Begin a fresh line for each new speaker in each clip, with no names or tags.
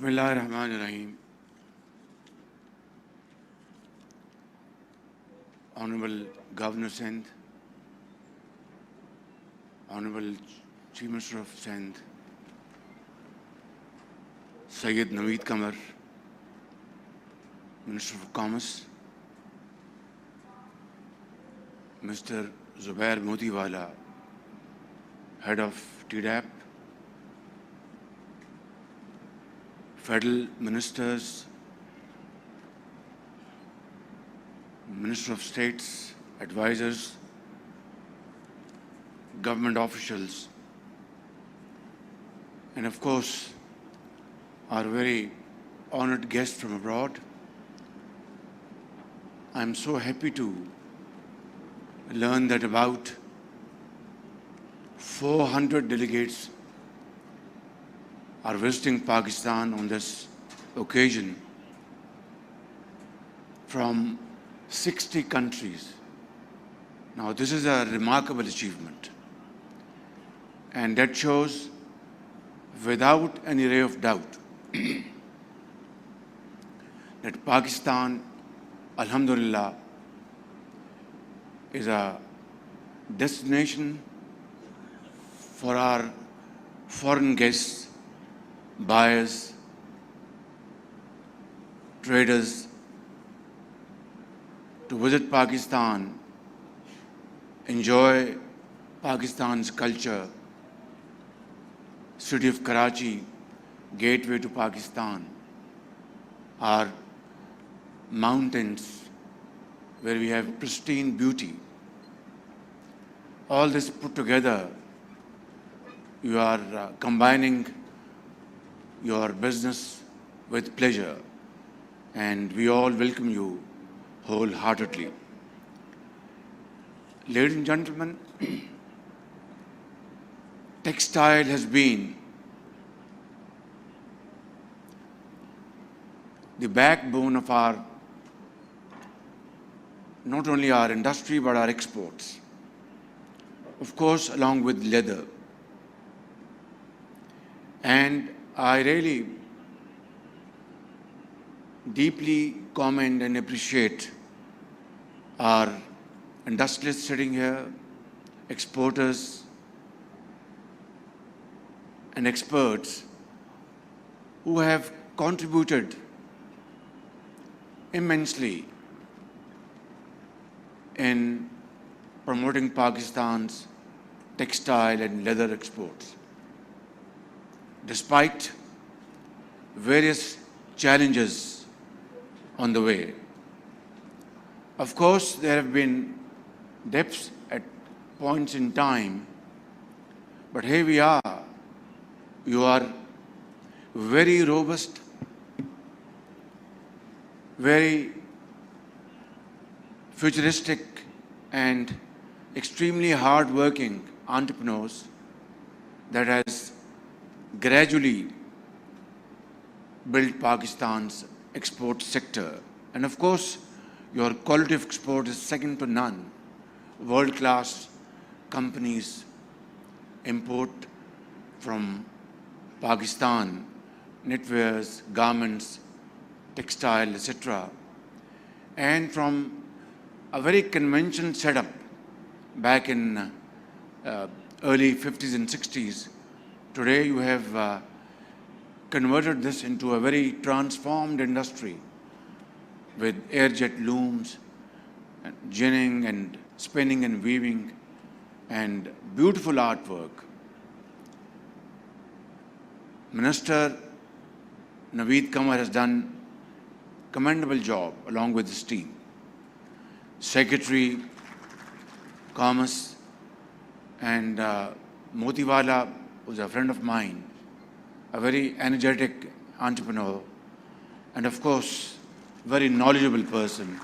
اللہ الرحمن الرحیم. Honorable Governor Sindh, Honorable Chief Minister of Sindh, Sayyid Naveed Qamar, Minister of Commerce, Mr. Zubair Modiwala, Head of TDAP, Federal Ministers, Minister of States, advisors, government officials, and of course, our very honored guests from abroad. I'm so happy to learn that about 400 delegates are visiting Pakistan on this occasion from 60 countries. Now, this is a remarkable achievement, and that shows without any ray of doubt that Pakistan, alhamdulillah, is a destination for our foreign guests, buyers, traders, to visit Pakistan, enjoy Pakistan's culture. City of Karachi, gateway to Pakistan, our mountains where we have pristine beauty. All this put together, you are combining your business with pleasure, and we all welcome you wholeheartedly. Ladies and gentlemen, textile has been the backbone of our, not only our industry, but our exports. Of course, along with leather. And I really deeply commend and appreciate our industrialists sitting here, exporters, and experts who have contributed immensely in promoting Pakistan's textile and leather exports. Despite various challenges on the way. Of course, there have been dips at points in time, but here we are. You are very robust, very futuristic, and extremely hard-working entrepreneurs that has gradually built Pakistan's export sector. And of course, your quality of export is second to none. World-class companies import from Pakistan knitwears, garments, textile, etc. And from a very conventional setup back in early 50s and 60s, today you have converted this into a very transformed industry with airjet looms, and ginning and spinning and weaving, and beautiful artwork. Minister Naveed Qamar has done a commendable job along with his team. Secretary, Commerce, and Motiwala was a friend of mine, a very energetic entrepreneur, and of course, very knowledgeable person.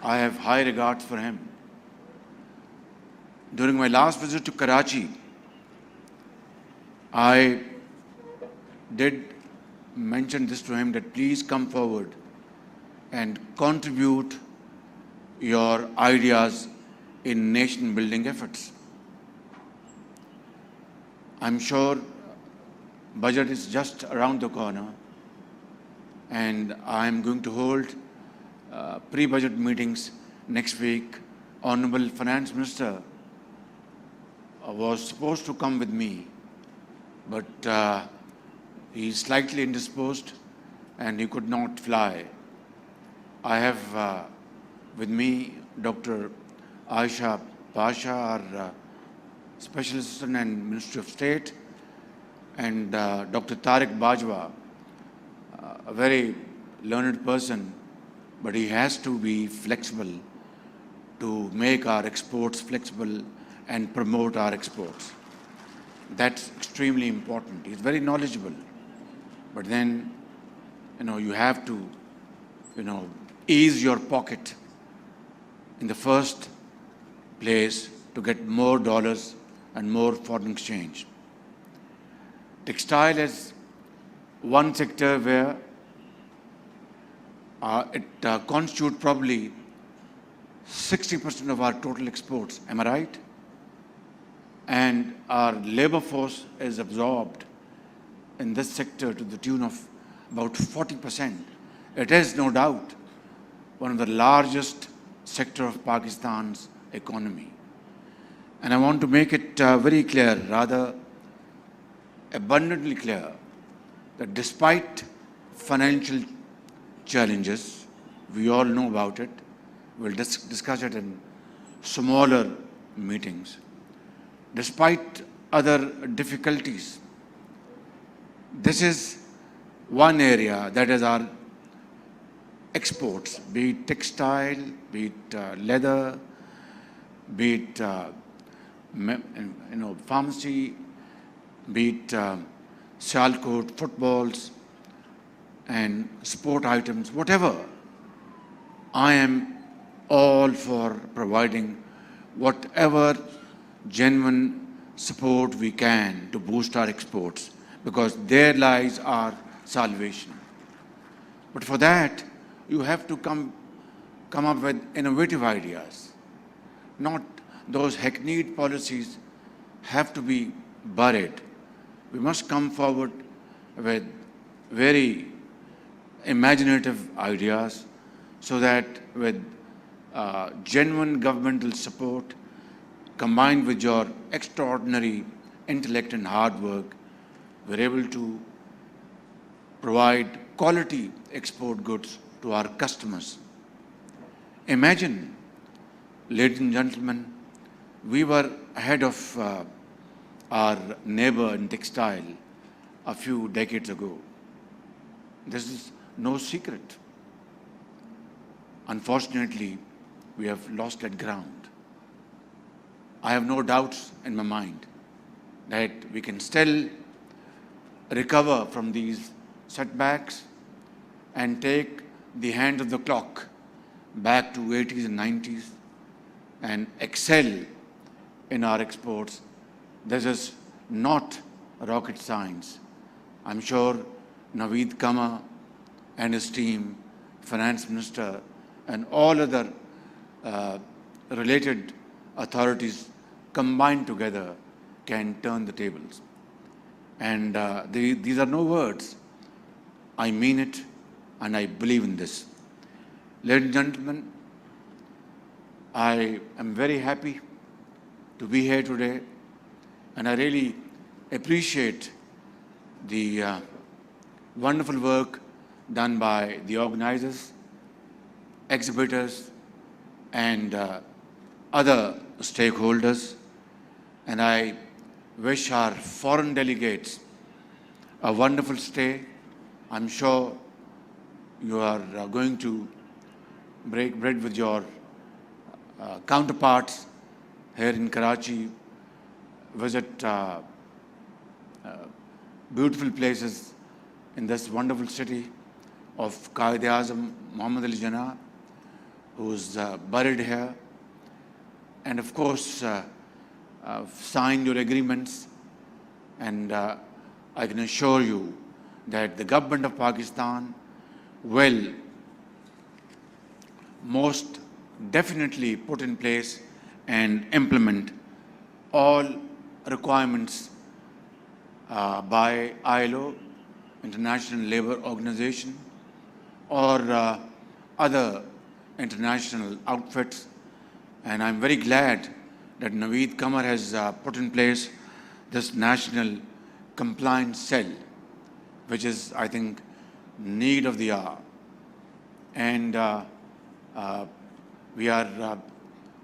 I have high regards for him. During my last visit to Karachi, I did mention this to him that please come forward and contribute your ideas in nation building efforts. I'm sure budget is just around the corner, and I am going to hold pre-budget meetings next week. Honorable Finance Minister was supposed to come with me, but he is slightly indisposed and he could not fly. I have with me Dr. Aisha Pasha, our Special Assistant and Minister of State, and Dr. Tariq Bajwa, a very learned person, but he has to be flexible to make our exports flexible and promote our exports. That's extremely important. He's very knowledgeable, but then, you have to, ease your pocket in the first place to get more dollars and more foreign exchange. Textile is one sector where it constitutes probably 60% of our total exports. Am I right? And our labor force is absorbed in this sector to the tune of about 40%. It is no doubt one of the largest sector of Pakistan's economy. And I want to make it very clear, rather abundantly clear, that despite financial challenges, we all know about it, we'll discuss it in smaller meetings. Despite other difficulties, this is one area, that is our exports, be it textile, be it leather, be it pharmacy, be it Sialkot, footballs, and sport items, whatever. I am all for providing whatever genuine support we can to boost our exports, because there lies our salvation. But for that, you have to come up with innovative ideas. Not those hackneyed policies have to be buried. We must come forward with very imaginative ideas, so that with genuine governmental support combined with your extraordinary intellect and hard work, we're able to provide quality export goods to our customers. Imagine, ladies and gentlemen, we were ahead of our neighbor in textile a few decades ago. This is no secret. Unfortunately, we have lost that ground. I have no doubts in my mind that we can still recover from these setbacks and take the hand of the clock back to 80s and 90s and excel in our exports. This is not rocket science. I'm sure Naveed Kama and his team, Finance Minister, and all other related authorities combined together can turn the tables. And these are no words. I mean it, and I believe in this. Ladies and gentlemen, I am very happy to be here today, and I really appreciate the wonderful work done by the organizers, exhibitors, and other stakeholders. And I wish our foreign delegates a wonderful stay. I'm sure you are going to break bread with your counterparts here in Karachi, visit beautiful places in this wonderful city of Ea'zam Muhammad Ali Jinnah, who's buried here, and of course sign your agreements. And I can assure you that the government of Pakistan will most definitely put in place and implement all requirements by ILO, International Labour Organization, or other international outfits. And I'm very glad that Naveed Qamar has put in place this national compliance cell, which is, I think, need of the hour. And we are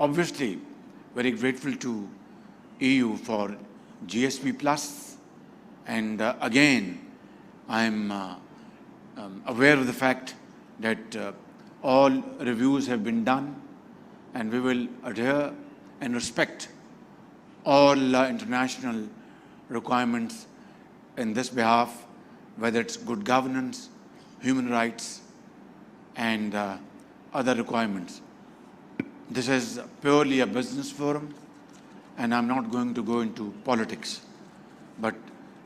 obviously very grateful to EU for GSP Plus. And again, I'm aware of the fact that all reviews have been done, and we will adhere and respect all international requirements in this behalf, whether it's good governance, human rights, and other requirements. This is purely a business forum, and I'm not going to go into politics. But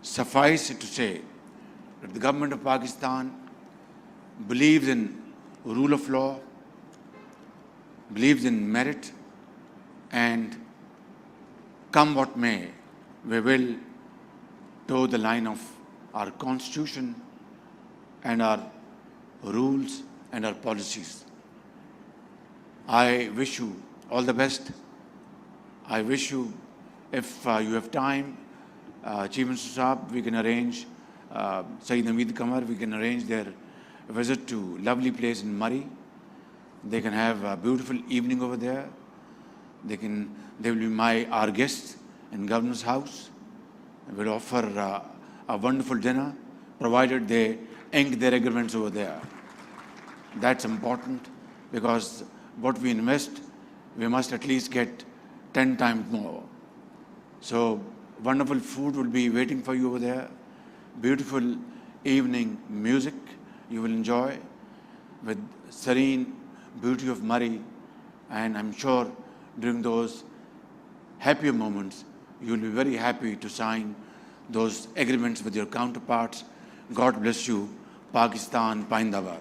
suffice it to say that the government of Pakistan believes in rule of law, believes in merit, and come what may, we will toe the line of our constitution and our rules and our policies. I wish you all the best. I wish you, if you have time, Chief Minister Saab, we can arrange, Sayyid Naveed Qamar, we can arrange their visit to lovely place in Murray. They can have a beautiful evening over there. They will be our guests in Governor's House. We'll offer a wonderful dinner, provided they ink their agreements over there. That's important, because what we invest, we must at least get 10 times more. So wonderful food will be waiting for you over there. Beautiful evening music you will enjoy with serene beauty of Murray. And I'm sure during those happier moments, you will be very happy to sign those agreements with your counterparts. God bless you. Pakistan, Paindabad.